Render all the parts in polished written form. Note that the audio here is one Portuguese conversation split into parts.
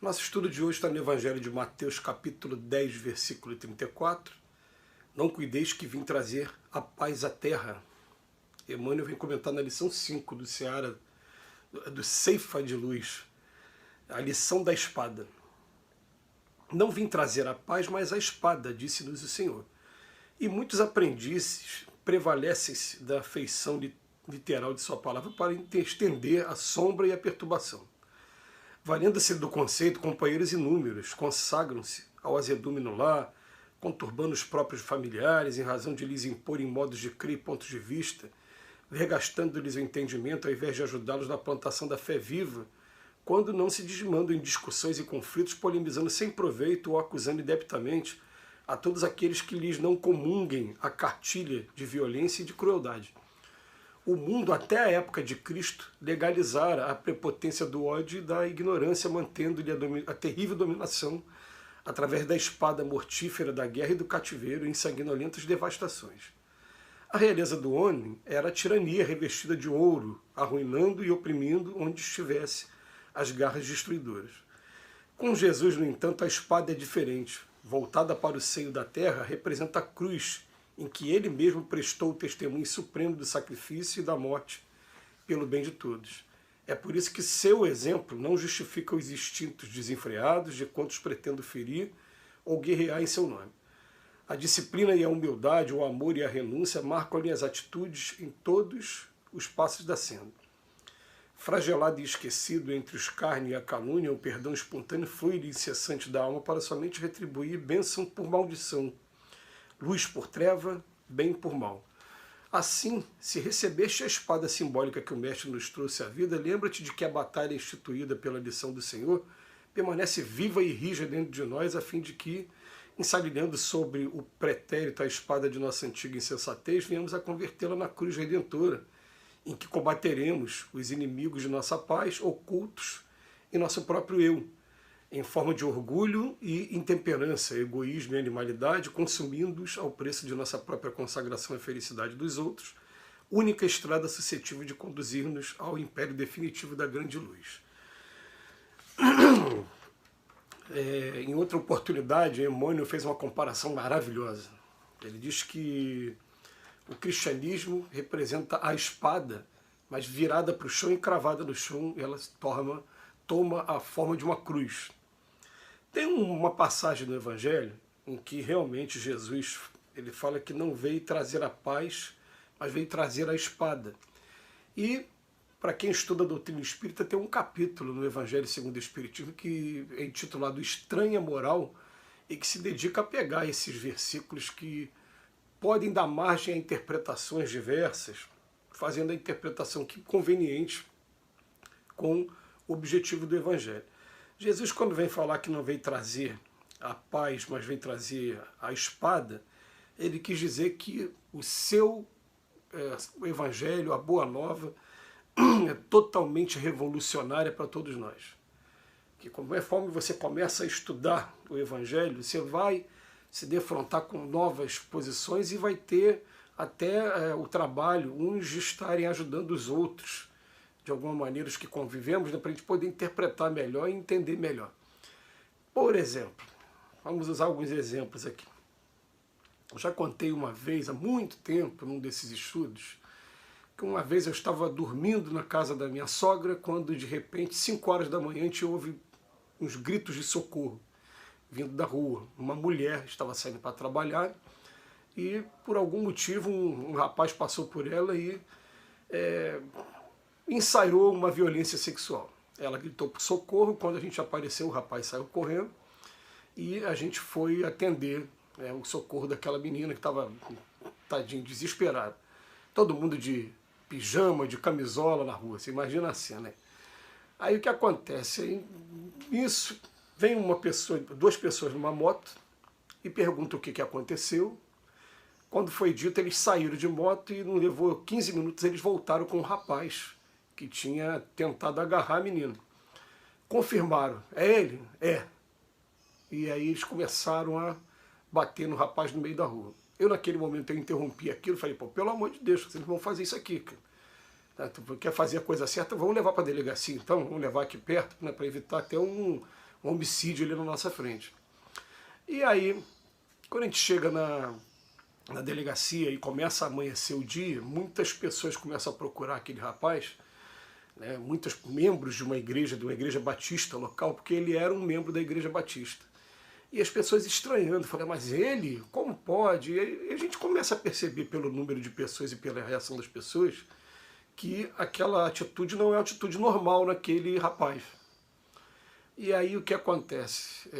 Nosso estudo de hoje está no Evangelho de Mateus, capítulo 10, versículo 34. Não cuideis que vim trazer a paz à terra. Emmanuel vem comentar na lição 5 do Seara, do Ceifa de Luz, a lição da espada. Não vim trazer a paz, mas a espada, disse-nos o Senhor. E muitos aprendizes prevalecem-se da feição literal de sua palavra para estender a sombra e a perturbação. Valendo-se do conceito, companheiros inúmeros consagram-se ao azedume no lar, conturbando os próprios familiares em razão de lhes imporem modos de crer e pontos de vista, vergastando-lhes o entendimento ao invés de ajudá-los na plantação da fé viva, quando não se desmandam em discussões e conflitos, polemizando sem proveito ou acusando indebitamente a todos aqueles que lhes não comunguem a cartilha de violência e de crueldade. O mundo, até a época de Cristo, legalizara a prepotência do ódio e da ignorância, mantendo-lhe a terrível dominação através da espada mortífera da guerra e do cativeiro em sanguinolentas devastações. A realeza do homem era a tirania revestida de ouro, arruinando e oprimindo onde estivesse as garras destruidoras. Com Jesus, no entanto, a espada é diferente. Voltada para o seio da terra, representa a cruz, em que ele mesmo prestou o testemunho supremo do sacrifício e da morte pelo bem de todos. É por isso que seu exemplo não justifica os instintos desenfreados de quantos pretendem ferir ou guerrear em seu nome. A disciplina e a humildade, o amor e a renúncia marcam-lhe as atitudes em todos os passos da senda. Fragelado e esquecido entre os escárnio e a calúnia, o perdão espontâneo flui incessante da alma para somente retribuir bênção por maldição, luz por treva, bem por mal. Assim, se recebeste a espada simbólica que o Mestre nos trouxe à vida, lembra-te de que a batalha instituída pela lição do Senhor permanece viva e rija dentro de nós, a fim de que, ensarilhando sobre o pretérito a espada de nossa antiga insensatez, venhamos a convertê-la na cruz redentora, em que combateremos os inimigos de nossa paz, ocultos em nosso próprio eu, em forma de orgulho e intemperança, egoísmo e animalidade, consumindo-os ao preço de nossa própria consagração e felicidade dos outros, única estrada suscetível de conduzir-nos ao império definitivo da grande luz. Em outra oportunidade, Emmanuel fez uma comparação maravilhosa. Ele diz que o cristianismo representa a espada, mas virada para o chão e cravada no chão, ela toma a forma de uma cruz. Tem uma passagem no Evangelho em que realmente Jesus ele fala que não veio trazer a paz, mas veio trazer a espada. E, para quem estuda a doutrina espírita, tem um capítulo no Evangelho segundo o Espiritismo que é intitulado Estranha Moral e que se dedica a pegar esses versículos que podem dar margem a interpretações diversas, fazendo a interpretação que conveniente com o objetivo do Evangelho. Jesus, quando vem falar que não veio trazer a paz, mas veio trazer a espada, ele quis dizer que o seu o Evangelho, a Boa Nova, é totalmente revolucionária para todos nós. Que conforme você começa a estudar o Evangelho, você vai se defrontar com novas posições e vai ter até o trabalho, uns de estarem ajudando os outros, de alguma maneira, os que convivemos, né, para a gente poder interpretar melhor e entender melhor. Por exemplo, vamos usar alguns exemplos aqui. Eu já contei uma vez, há muito tempo, num desses estudos, que uma vez eu estava dormindo na casa da minha sogra, quando de repente, 5 horas da manhã, a gente ouve uns gritos de socorro vindo da rua. Uma mulher estava saindo para trabalhar e, por algum motivo, um rapaz passou por ela e ensaiou uma violência sexual. Ela gritou por socorro, quando a gente apareceu, o rapaz saiu correndo e a gente foi atender o socorro daquela menina que estava, tadinho, desesperada. Todo mundo de pijama, de camisola na rua, você imagina a cena, né? Aí o que acontece? Isso, vem duas pessoas numa moto e perguntam o que aconteceu. Quando foi dito, eles saíram de moto e não levou 15 minutos, eles voltaram com um rapaz que tinha tentado agarrar a menina. Confirmaram, é ele? É. E aí eles começaram a bater no rapaz no meio da rua. Eu, naquele momento, eu interrompi aquilo, falei, pô, pelo amor de Deus, vocês vão fazer isso aqui, cara. Tu quer fazer a coisa certa, vamos levar para a delegacia, então, vamos levar aqui perto, né, para evitar até um um homicídio ali na nossa frente. E aí, quando a gente chega na delegacia e começa a amanhecer o dia, muitas pessoas começam a procurar aquele rapaz, né, muitos membros de uma igreja batista local, porque ele era um membro da igreja batista. E as pessoas estranhando, falando, mas ele, como pode? E a gente começa a perceber pelo número de pessoas e pela reação das pessoas que aquela atitude não é uma atitude normal naquele rapaz. E aí o que acontece?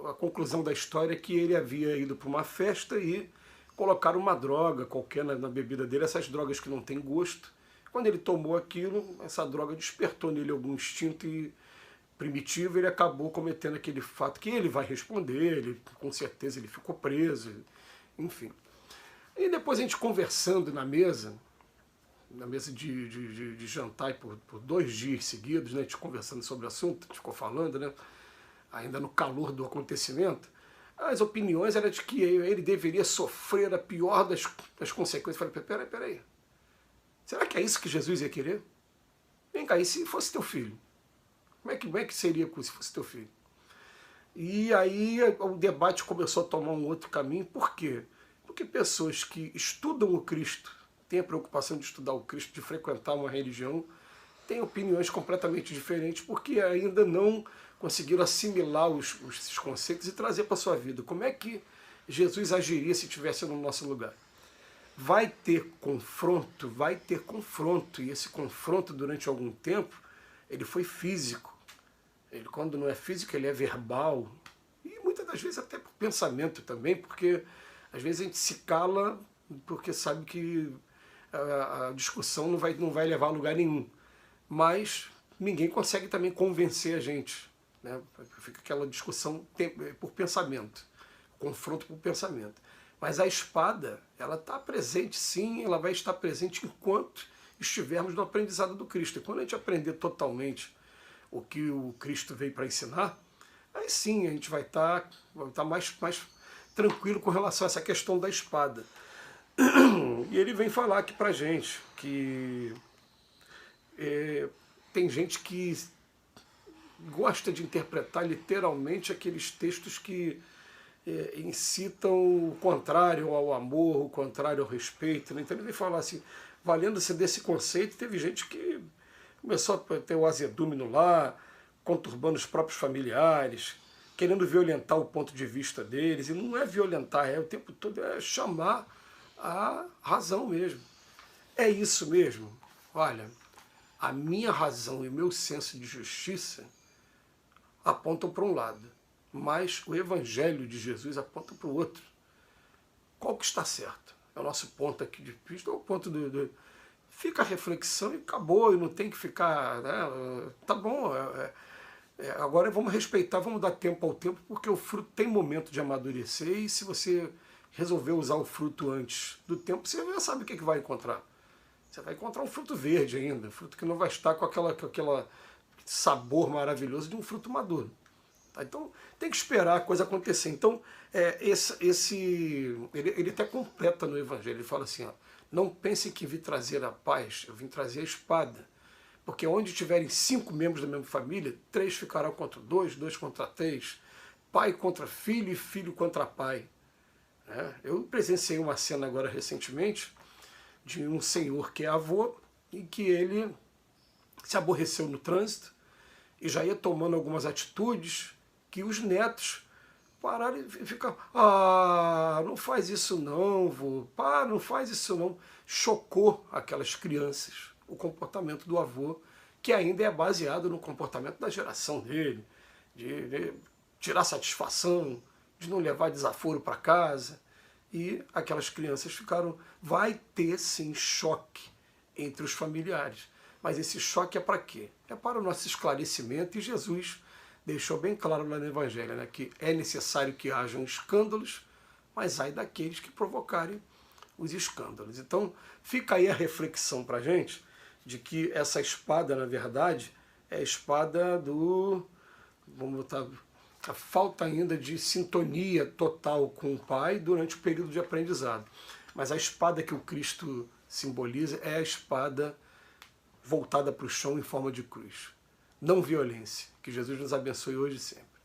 A conclusão da história é que ele havia ido para uma festa e colocaram uma droga qualquer na bebida dele, essas drogas que não têm gosto. Quando ele tomou aquilo, essa droga despertou nele algum instinto primitivo, ele acabou cometendo aquele fato que ele vai responder, ele, com certeza ele ficou preso, enfim. E depois a gente conversando na mesa de jantar por 2 dias seguidos, né, a gente conversando sobre o assunto, a gente ficou falando, né, ainda no calor do acontecimento, as opiniões eram de que ele deveria sofrer a pior das consequências. Eu falei, peraí, será que é isso que Jesus ia querer? Vem cá, e se fosse teu filho? Como é que seria se fosse teu filho? E aí o debate começou a tomar um outro caminho. Por quê? Porque pessoas que estudam o Cristo, têm a preocupação de estudar o Cristo, de frequentar uma religião, têm opiniões completamente diferentes, porque ainda não conseguiram assimilar esses conceitos e trazer para a sua vida. Como é que Jesus agiria se estivesse no nosso lugar? Vai ter confronto, e esse confronto durante algum tempo, ele foi físico. Ele, quando não é físico, ele é verbal, e muitas das vezes até por pensamento também, porque às vezes a gente se cala porque sabe que a discussão não vai levar a lugar nenhum. Mas ninguém consegue também convencer a gente, né? Fica aquela discussão por pensamento, confronto por pensamento. Mas a espada, ela está presente sim, ela vai estar presente enquanto estivermos no aprendizado do Cristo. E quando a gente aprender totalmente o que o Cristo veio para ensinar, aí sim a gente vai estar mais tranquilo com relação a essa questão da espada. E ele vem falar aqui pra gente que tem gente que gosta de interpretar literalmente aqueles textos que incitam o contrário ao amor, o contrário ao respeito, né? Então ele vem falar assim, valendo-se desse conceito, teve gente que começou a ter o azedume no lar, conturbando os próprios familiares, querendo violentar o ponto de vista deles, e não é violentar, o tempo todo é chamar a razão mesmo. É isso mesmo? Olha, a minha razão e o meu senso de justiça apontam para um lado, mas o Evangelho de Jesus aponta para o outro. Qual que está certo? É o nosso ponto aqui de vista, é o ponto fica a reflexão e acabou, e não tem que ficar, né? Tá bom, agora vamos respeitar, vamos dar tempo ao tempo, porque o fruto tem momento de amadurecer, e se você resolver usar o fruto antes do tempo, você já sabe o que vai encontrar. Você vai encontrar um fruto verde ainda, um fruto que não vai estar com aquela sabor maravilhoso de um fruto maduro. Tá? Então tem que esperar a coisa acontecer. Então ele até completa no Evangelho, ele fala assim, ó, não pensem que vim trazer a paz, eu vim trazer a espada. Porque onde tiverem 5 membros da mesma família, 3 ficarão contra 2, 2 contra 3, pai contra filho e filho contra pai. Eu presenciei uma cena agora recentemente de um senhor que é avô e que ele se aborreceu no trânsito e já ia tomando algumas atitudes que os netos pararam e ficaram, não faz isso não, vô, não faz isso não. Chocou aquelas crianças o comportamento do avô, que ainda é baseado no comportamento da geração dele, de tirar satisfação, de não levar desaforo para casa. E aquelas crianças ficaram... Vai ter, sim, choque entre os familiares. Mas esse choque é para quê? É para o nosso esclarecimento, e Jesus deixou bem claro lá no Evangelho, né, que é necessário que hajam escândalos, mas ai daqueles que provocarem os escândalos. Então, fica aí a reflexão para a gente, de que essa espada, na verdade, é a espada vamos botar, a falta ainda de sintonia total com o Pai durante o período de aprendizado. Mas a espada que o Cristo simboliza é a espada voltada para o chão em forma de cruz. não violência. Que Jesus nos abençoe hoje e sempre.